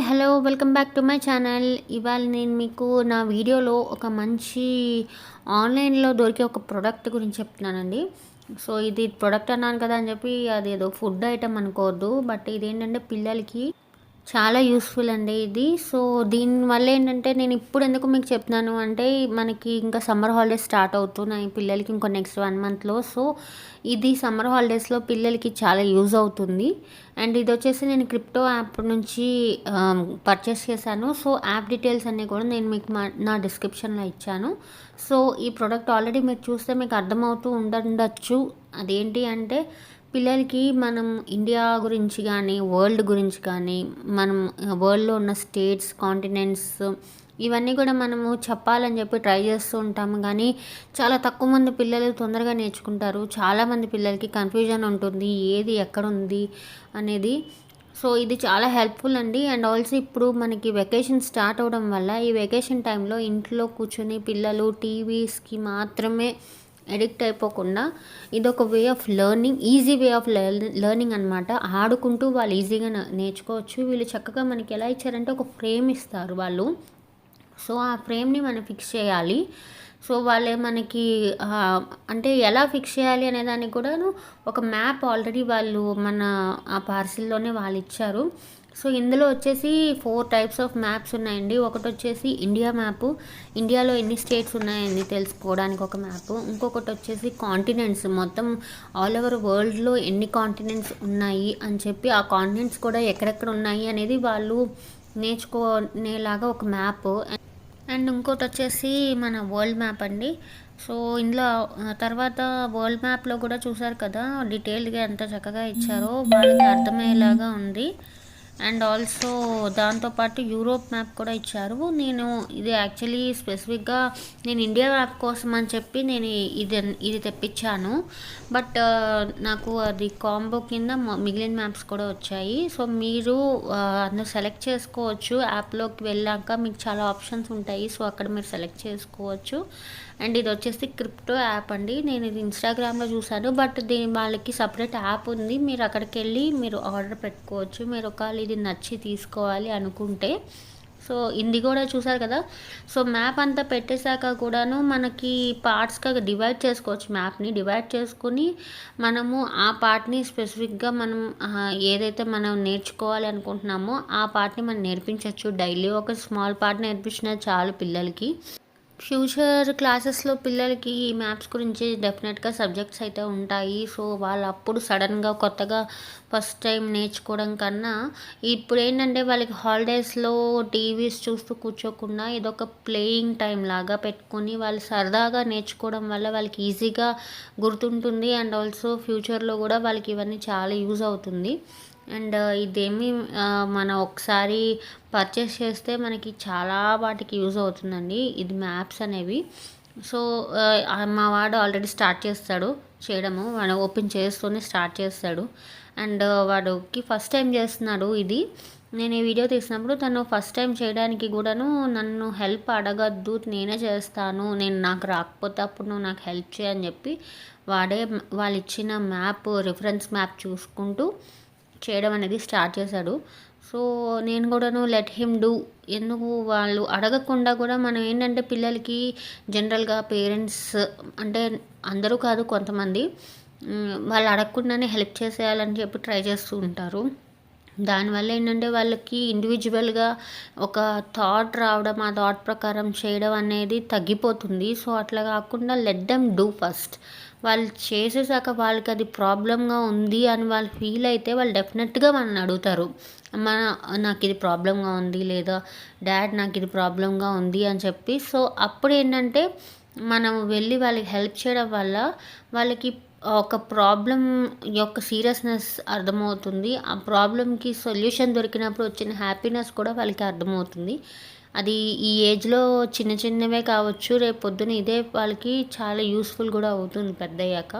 Hi hello welcome back to my channel. ఇవాళ నేను మీకు నా వీడియోలో ఒక మంచి ఆన్లైన్లో దొరికే ఒక ప్రోడక్ట్ గురించి చెప్తున్నానండి. సో ఇది ప్రోడక్ట్ అన్నాను కదా అని చెప్పి అదేదో ఫుడ్ ఐటమ్ అనుకోవద్దు. బట్ ఇదేంటంటే పిల్లలకి చాలా యూస్ఫుల్ అండి ఇది. సో దీనివల్ల ఏంటంటే నేను ఇప్పుడు ఎందుకు మీకు చెప్తున్నాను అంటే మనకి ఇంకా సమ్మర్ హాలిడేస్ స్టార్ట్ అవుతున్నాయి పిల్లలకి ఇంకో నెక్స్ట్ 1 మంత్లో. సో ఇది సమ్మర్ హాలిడేస్లో పిల్లలకి చాలా యూజ్ అవుతుంది. అండ్ ఇది వచ్చేసి నేను క్రిప్టో యాప్ నుంచి పర్చేస్ చేశాను. సో యాప్ డీటెయిల్స్ అన్నీ కూడా నేను మీకు నా డిస్క్రిప్షన్లో ఇచ్చాను. సో ఈ ప్రోడక్ట్ ఆల్రెడీ మీరు చూస్తే మీకు అర్థమవుతూ ఉండొచ్చు. అదేంటి అంటే పిల్లలకి మనం ఇండియా గురించి కానీ వరల్డ్ గురించి కానీ మనం వరల్డ్లో ఉన్న స్టేట్స్ కాంటినెంట్స్ ఇవన్నీ కూడా మనము చెప్పాలని చెప్పి ట్రై చేస్తూ ఉంటాము. కానీ చాలా తక్కువ మంది పిల్లలు తొందరగా నేర్చుకుంటారు. చాలామంది పిల్లలకి కన్ఫ్యూజన్ ఉంటుంది ఏది ఎక్కడ ఉంది అనేది. సో ఇది చాలా హెల్ప్ఫుల్ అండి. అండ్ ఆల్సో ఇప్పుడు మనకి వెకేషన్ స్టార్ట్ అవ్వడం వల్ల ఈ వెకేషన్ టైంలో ఇంట్లో కూర్చొని పిల్లలు టీవీస్కి మాత్రమే అడిక్ట్ అయిపోకుండా ఇదొక way of learning, easy way of learning అనమాట. ఆడుకుంటూ వాళ్ళు ఈజీగా నేర్చుకోవచ్చు. వీళ్ళు చక్కగా మనకి ఎలా ఇచ్చారంటే ఒక ఫ్రేమ్ ఇస్తారు వాళ్ళు. సో ఆ ఫ్రేమ్ని మనం ఫిక్స్ చేయాలి. సో వాళ్ళే మనకి అంటే ఎలా ఫిక్స్ చేయాలి అనే దానికి కూడాను ఒక మ్యాప్ ఆల్రెడీ వాళ్ళు మన ఆ పార్సిల్లోనే వాళ్ళు ఇచ్చారు. సో ఇందులో వచ్చేసి 4 టైప్స్ ఆఫ్ మ్యాప్స్ ఉన్నాయండి. ఒకటి వచ్చేసి ఇండియా మ్యాపు, ఇండియాలో ఎన్ని స్టేట్స్ ఉన్నాయని తెలుసుకోవడానికి ఒక మ్యాపు. ఇంకొకటి వచ్చేసి కాంటినెంట్స్, మొత్తం ఆల్ ఓవర్ వరల్డ్లో ఎన్ని కాంటినెంట్స్ ఉన్నాయి అని చెప్పి ఆ కాంటినెంట్స్ కూడా ఎక్కడెక్కడ ఉన్నాయి అనేది వాళ్ళు నేర్చుకునేలాగా ఒక మ్యాప్. అండ్ ఇంకోటి వచ్చేసి మన వరల్డ్ మ్యాప్ అండి. సో ఇందులో తర్వాత వరల్డ్ మ్యాప్లో కూడా చూసారు కదా డీటెయిల్డ్గా ఎంత చక్కగా ఇచ్చారో వాళ్ళకి అర్థమయ్యేలాగా ఉంది. అండ్ ఆల్సో దాంతోపాటు యూరోప్ మ్యాప్ కూడా ఇచ్చారు. నేను ఇది యాక్చువల్లీ స్పెసిఫిక్గా నేను ఇండియా మ్యాప్ కోసం అని చెప్పి నేను ఇది తెప్పించాను. బట్ నాకు అది కాంబో కింద మిగిలిన మ్యాప్స్ కూడా వచ్చాయి. సో మీరు అందులో సెలెక్ట్ చేసుకోవచ్చు. యాప్లోకి వెళ్ళాక మీకు చాలా ఆప్షన్స్ ఉంటాయి. సో అక్కడ మీరు సెలెక్ట్ చేసుకోవచ్చు. అండ్ ఇది వచ్చేసి క్రిప్టో యాప్ అండి. నేను ఇది ఇన్స్టాగ్రామ్లో చూసాను. బట్ వాళ్ళకి సపరేట్ యాప్ ఉంది. మీరు అక్కడికి వెళ్ళి మీరు ఆర్డర్ పెట్టుకోవచ్చు. మీరు ఒకవేళ ఇది నచ్చి తీసుకోవాలి అనుకుంటే. సో ఇది కూడా చూసారు కదా. సో మ్యాప్ అంతా పెట్టేశాక కూడాను మనకి పార్ట్స్గా డివైడ్ చేసుకోవచ్చు. మ్యాప్ని డివైడ్ చేసుకుని మనము ఆ పార్ట్ని స్పెసిఫిక్గా మనం ఏదైతే మనం నేర్చుకోవాలి అనుకుంటున్నామో ఆ పార్ట్ని మనం నేర్పించవచ్చు. డైలీ ఒక స్మాల్ పార్ట్ నేర్పించినా చాలు పిల్లలకి. ఫ్యూచర్ క్లాసెస్లో పిల్లలకి ఈ మ్యాప్స్ గురించి డెఫినెట్గా సబ్జెక్ట్స్ అయితే ఉంటాయి. సో వాళ్ళు అప్పుడు సడన్గా కొత్తగా ఫస్ట్ టైం నేర్చుకోవడం కన్నా ఇప్పుడు ఏంటంటే వాళ్ళకి హాలిడేస్లో టీవీస్ చూస్తూ కూర్చోకుండా ఇదొక ప్లేయింగ్ టైం లాగా పెట్టుకొని వాళ్ళు సరదాగా నేర్చుకోవడం వల్ల వాళ్ళకి ఈజీగా గుర్తుంటుంది. అండ్ ఆల్సో ఫ్యూచర్లో కూడా వాళ్ళకి ఇవన్నీ చాలా యూజ్ అవుతుంది. అండ్ ఇదేమి మనం ఒకసారి పర్చేస్ చేస్తే మనకి చాలా వాటికి యూజ్ అవుతుందండి ఇది మ్యాప్స్ అనేవి. సో మా వాడు ఆల్రెడీ స్టార్ట్ చేస్తాడు చేయడము. వాడు ఓపెన్ చేస్తూనే స్టార్ట్ చేస్తాడు. అండ్ వాడికి ఫస్ట్ టైం చేస్తున్నాడు ఇది. నేను ఈ వీడియో తీసినప్పుడు తను ఫస్ట్ టైం చేయడానికి కూడాను నన్ను హెల్ప్ అడగద్దు, నేనే చేస్తాను, నాకు రాకపోతే అప్పుడు నువ్వు నాకు హెల్ప్ చేయని చెప్పి వాళ్ళు ఇచ్చిన మ్యాప్ రిఫరెన్స్ మ్యాప్ చూసుకుంటూ చేయడం అనేది స్టార్ట్ చేశాడు. సో నేను కూడాను లెట్ హిమ్ డూ. ఎందుకు వాళ్ళు అడగకుండా కూడా మనం ఏంటంటే పిల్లలకి జనరల్గా పేరెంట్స్ అంటే అందరూ కాదు కొంతమంది వాళ్ళు అడగకుండానే హెల్ప్ చేసేయాలని చెప్పి ట్రై చేస్తూ ఉంటారు. దానివల్ల ఏంటంటే వాళ్ళకి ఇండివిజువల్గా ఒక థాట్ రావడం, ఆ థాట్ ప్రకారం చేయడం అనేది తగ్గిపోతుంది. సో అట్లా కాకుండా లెట్ దెమ్ డూ ఫస్ట్. వాళ్ళు చేసేసాక వాళ్ళకి అది ప్రాబ్లంగా ఉంది అని వాళ్ళు ఫీల్ అయితే వాళ్ళు డెఫినెట్గా మనల్ని అడుగుతారు, అమ్మ నాకు ఇది ప్రాబ్లంగా ఉంది, లేదా డాడ్ నాకు ఇది ప్రాబ్లంగా ఉంది అని చెప్పి. సో అప్పుడు ఏంటంటే మనం వెళ్ళి వాళ్ళకి హెల్ప్ చేయడం వల్ల వాళ్ళకి ఒక ప్రాబ్లం యొక్క సీరియస్నెస్ అర్థమవుతుంది. ఆ ప్రాబ్లంకి సొల్యూషన్ దొరికినప్పుడు వచ్చిన హ్యాపీనెస్ కూడా వాళ్ళకి అర్థమవుతుంది. అది ఈ ఏజ్లో చిన్న చిన్నవే కావచ్చు, రేపు పొద్దున ఇదే వాళ్ళకి చాలా యూస్ఫుల్ కూడా అవుతుంది పెద్దయ్యాక.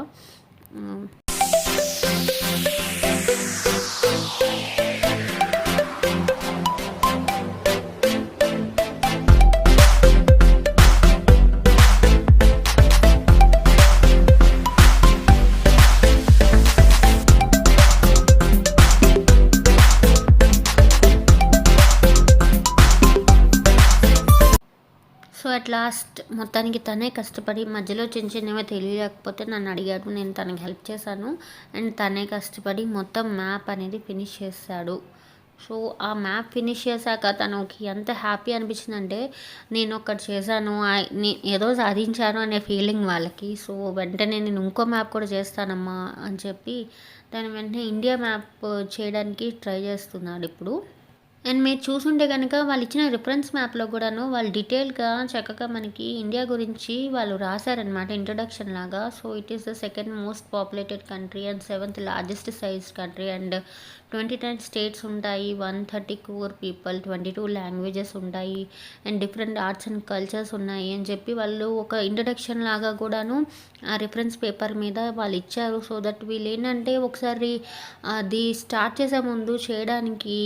లాస్ట్ మొత్తానికి తనే కష్టపడి మధ్యలో చిన్న చిన్నవి తెలియలేకపోతే నన్ను అడిగాడు, నేను తనకి హెల్ప్ చేశాను. అండ్ తనే కష్టపడి మొత్తం మ్యాప్ అనేది ఫినిష్ చేశాడు. సో ఆ మ్యాప్ ఫినిష్ చేశాక తనకి ఎంత హ్యాపీ అనిపించిందంటే, నేను ఒకటి చేశాను, ఏదో సాధించాను అనే ఫీలింగ్ వాళ్ళకి. సో వెంటనే నేను ఇంకో మ్యాప్ కూడా చేస్తానమ్మా అని చెప్పి తను వెంటనే ఇండియా మ్యాప్ చేయడానికి ట్రై చేస్తున్నాడు ఇప్పుడు. అండ్ మీరు చూసుంటే కనుక వాళ్ళు ఇచ్చిన రిఫరెన్స్ మ్యాప్లో కూడాను వాళ్ళు డీటెయిల్గా చక్కగా మనకి ఇండియా గురించి వాళ్ళు రాశారనమాట, ఇంట్రొడక్షన్ లాగా. So it is the second most populated country and seventh largest size country and 29 states ఉంటాయి, 130 crore పీపుల్, 22 లాంగ్వేజెస్ ఉంటాయి and different arts and cultures ఉన్నాయి అని చెప్పి వాళ్ళు ఒక ఇంట్రడక్షన్ లాగా కూడాను ఆ రిఫరెన్స్ పేపర్ మీద వాళ్ళు ఇచ్చారు. సో దట్ వీళ్ళు ఏంటంటే ఒకసారి అది స్టార్ట్ చేసే ముందు చేయడానికి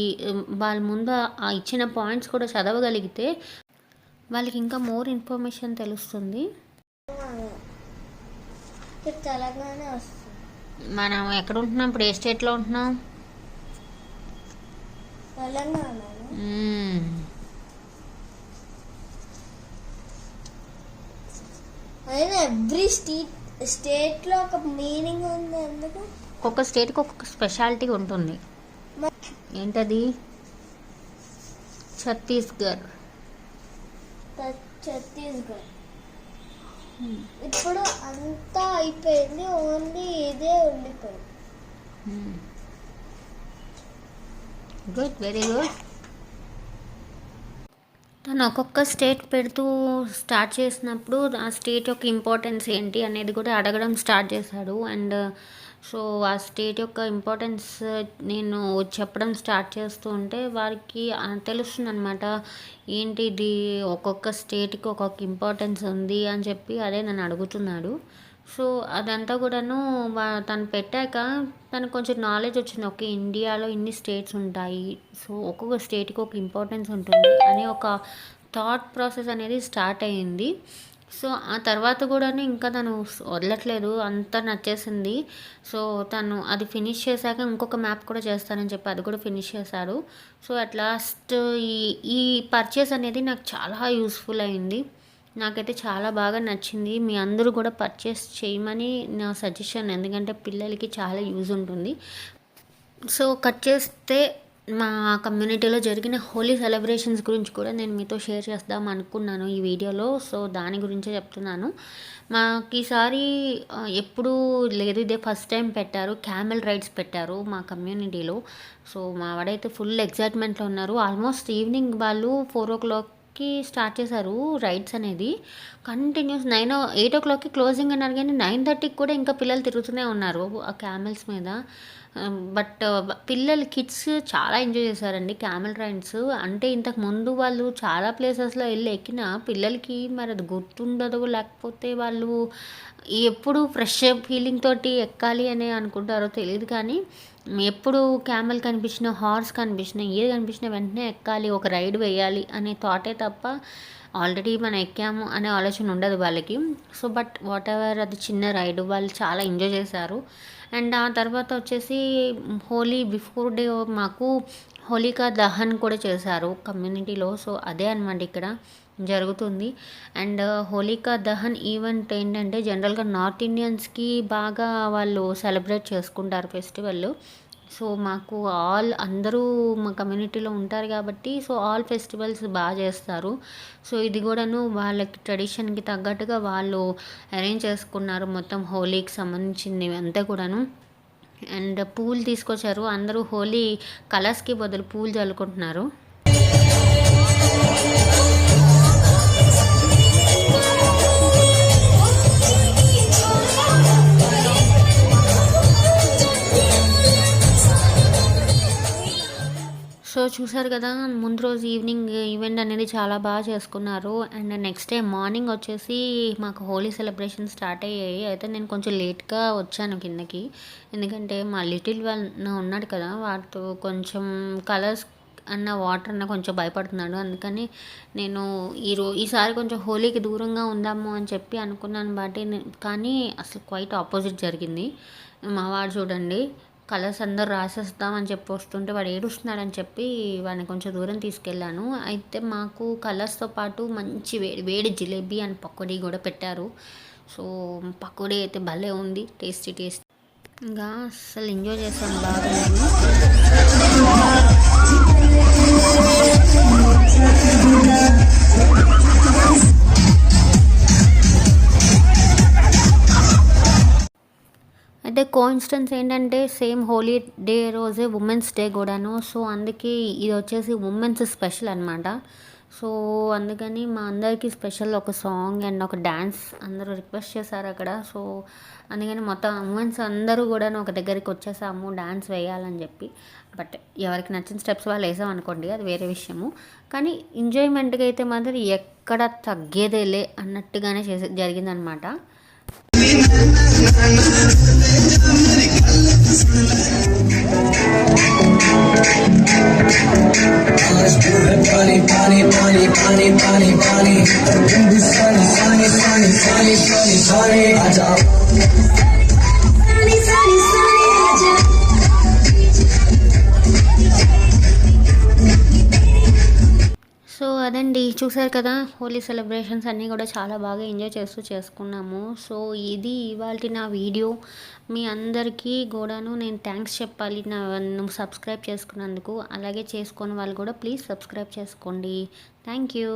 వాళ్ళ ముందు ఆ ఇచ్చిన పాయింట్స్ కూడా చదవగలిగితే వాళ్ళకి ఇంకా మోర్ ఇన్ఫర్మేషన్ తెలుస్తుంది. తెలంగాణ వస్తుంది. మనం ఎక్కడ ఉంటున్నాం ఇప్పుడు, ఏ స్టేట్లో ఉంటున్నాం? తెలంగాణ. అయినా ఎవ్రీ స్టేట్లో ఒక మీనింగ్ ఉంది. ఎందుకు ఒక్కొక్క స్టేట్కి ఒక్కొక్క స్పెషాలిటీ ఉంటుంది. ఏంటది? ఛత్తీస్గఢ్. ఇప్పుడు అంతా అయిపోయింది, ఓన్లీ ఇదే ఉండిపోయింది. Good, very good. తను ఒక్కొక్క స్టేట్ పెడుతూ స్టార్ట్ చేసినప్పుడు ఆ స్టేట్ యొక్క ఇంపార్టెన్స్ ఏంటి అనేది కూడా అడగడం స్టార్ట్ చేశాడు. అండ్ సో ఆ స్టేట్ యొక్క ఇంపార్టెన్స్ నేను చెప్పడం స్టార్ట్ చేస్తూ ఉంటే వారికి తెలుస్తుంది అనమాట, ఏంటి ఇది ఒక్కొక్క స్టేట్కి ఒక్కొక్క ఇంపార్టెన్స్ ఉంది అని చెప్పి అదే నన్ను అడుగుతున్నాడు. సో అదంతా కూడాను తను పెట్టాక తనకు కొంచెం నాలెడ్జ్ వచ్చింది. ఓకే, ఇండియాలో ఇన్ని స్టేట్స్ ఉంటాయి, సో ఒక్కొక్క స్టేట్కి ఒక ఇంపార్టెన్స్ ఉంటుంది అనే ఒక థాట్ ప్రాసెస్ అనేది స్టార్ట్ అయ్యింది. సో ఆ తర్వాత కూడాను ఇంకా తను వదలట్లేదు, అంతా నచ్చేసింది. సో తను అది ఫినిష్ చేశాక ఇంకొక మ్యాప్ కూడా చేస్తానని చెప్పి అది కూడా ఫినిష్ చేశాడు. సో అట్ లాస్ట్ ఈ పర్చేస్ అనేది నాకు చాలా యూస్ఫుల్ అయింది, నాకైతే చాలా బాగా నచ్చింది. మీ అందరూ కూడా పర్చేస్ చేయమని నా సజెషన్, ఎందుకంటే పిల్లలకి చాలా యూజ్ ఉంటుంది. సో కట్ చేస్తే మా కమ్యూనిటీలో జరిగిన హోలీ సెలబ్రేషన్స్ గురించి కూడా నేను మీతో షేర్ చేద్దాం అనుకున్నాను ఈ వీడియోలో. సో దాని గురించే చెప్తున్నాను. మాకు ఈసారి ఎప్పుడూ లేదు, ఇదే ఫస్ట్ టైం పెట్టారు, క్యామెల్ రైడ్స్ పెట్టారు మా కమ్యూనిటీలో. సో మా వాడైతే ఫుల్ ఎగ్జైట్మెంట్లో ఉన్నారు. ఆల్మోస్ట్ ఈవినింగ్ వాళ్ళు 4 o'clockకి స్టార్ట్ చేశారు రైడ్స్ అనేది. కంటిన్యూస్ 8 o'clockకి క్లోజింగ్ అన్నారు, కానీ 9:30కి కూడా ఇంకా పిల్లలు తిరుగుతూనే ఉన్నారు ఆ క్యామెల్స్ మీద. బట్ పిల్లలు కిడ్స్ చాలా ఎంజాయ్ చేశారండి క్యామెల్ రైడ్స్. అంటే ఇంతకు ముందు వాళ్ళు చాలా ప్లేసెస్లో వెళ్ళి ఎక్కిన పిల్లలకి మరి అది గుర్తుండదు, లేకపోతే వాళ్ళు ఎప్పుడు ఫ్రెష్ ఫీలింగ్ తోటి ఎక్కాలి అని అనుకుంటారో తెలియదు, కానీ ఎప్పుడు క్యామెల్ కనిపించిన, హార్స్ కనిపించిన, ఏది కనిపించినా వెంటనే ఎక్కాలి, ఒక రైడ్ వేయాలి అనే థాటే తప్ప ఆల్రెడీ మనం ఎక్కాము అనే ఆలోచన ఉండదు వాళ్ళకి. సో బట్ వాట్ ఎవర్, అది చిన్న రైడ్, వాళ్ళు చాలా ఎంజాయ్ చేశారు. అండ్ ఆ తర్వాత వచ్చేసి హోలీ బిఫోర్ డే మాకు హోలికా దహన్ కూడా చేశారు కమ్యూనిటీలో. సో అదే అనమాట ఇక్కడ జరుగుతుంది. అండ్ హోలికా దహన్ ఈవెంట్ ఏంటంటే జనరల్గా నార్త్ ఇండియన్స్కి బాగా వాళ్ళు సెలబ్రేట్ చేసుకుంటారు ఫెస్టివల్. సో మాకు అందరూ మా కమ్యూనిటీలో ఉంటారు కాబట్టి సో ఆల్ ఫెస్టివల్స్ బాగా చేస్తారు. సో ఇది కూడాను వాళ్ళకి ట్రెడిషన్కి తగ్గట్టుగా వాళ్ళు అరేంజ్ చేసుకున్నారు మొత్తం హోలీకి సంబంధించింది అంతా కూడాను. అండ్ పూలు తీసుకొచ్చారు, అందరూ హోలీ కలర్స్కి బదులు పూలు చల్లుకుంటున్నారు. సో చూసారు కదా, ముందు రోజు ఈవినింగ్ ఈవెంట్ అనేది చాలా బాగా చేసుకున్నారు. అండ్ నెక్స్ట్ డే మార్నింగ్ వచ్చేసి మాకు హోలీ సెలబ్రేషన్ స్టార్ట్ అయ్యాయి. అయితే నేను కొంచెం లేట్గా వచ్చాను కిందకి, ఎందుకంటే మా లిటిల్ వన్ ఉన్నాడు కదా, వాటితో కొంచెం కలర్స్ అన్న వాటర్ అన్న కొంచెం భయపడుతున్నాడు. అందుకని నేను ఈసారి కొంచెం హోలీకి దూరంగా ఉందాము అని చెప్పి అనుకున్నాను. కానీ అసలు క్వైట్ ఆపోజిట్ జరిగింది. మా వాడు చూడండి కలర్స్ అందరూ రాసేస్తామని చెప్పి వస్తుంటే వాడు ఏడుస్తున్నాడని చెప్పి వాడిని కొంచెం దూరం తీసుకెళ్ళాను. అయితే మాకు కలర్స్తో పాటు మంచి వేడి వేడి జిలేబీ అండ్ పకోడీ కూడా పెట్టారు. సో పకోడీ అయితే భలే ఉంది, టేస్టీ టేస్టీ. ఇంకా అసలు ఎంజాయ్ చేసాం బాగా మేము. అయితే కోఇన్సిడెన్స్ ఏంటంటే సేమ్ హోలీ డే రోజే ఉమెన్స్ డే కూడాను. సో అందుకే ఇది వచ్చేసి ఉమెన్స్ స్పెషల్ అనమాట. సో అందుకని మా అందరికీ స్పెషల్ ఒక సాంగ్ అండ్ ఒక డ్యాన్స్ అందరూ రిక్వెస్ట్ చేశారు అక్కడ. సో అందుకని మొత్తం ఉమెన్స్ అందరూ కూడాను ఒక దగ్గరికి వచ్చేసాము డ్యాన్స్ వేయాలని చెప్పి. బట్ ఎవరికి నచ్చిన స్టెప్స్ వాళ్ళు వేసాం అనుకోండి, అది వేరే విషయము. కానీ ఎంజాయ్మెంట్గా అయితే మాత్రం ఎక్కడ తగ్గేదేలే అన్నట్టుగానే జరిగిందనమాట. సో అదండి, చూసారు కదా హోలీ సెలబ్రేషన్స్ అన్నీ కూడా చాలా బాగా ఎంజాయ్ చేస్తూ చేసుకున్నాము. సో ఇది ఇవాళ నా వీడియో. మీ అందరికీ కూడాను నేను థ్యాంక్స్ చెప్పాలి నన్ను సబ్స్క్రైబ్ చేసుకున్నందుకు. అలాగే చేసుకుని వాళ్ళు కూడా ప్లీజ్ సబ్స్క్రైబ్ చేసుకోండి. Thank you.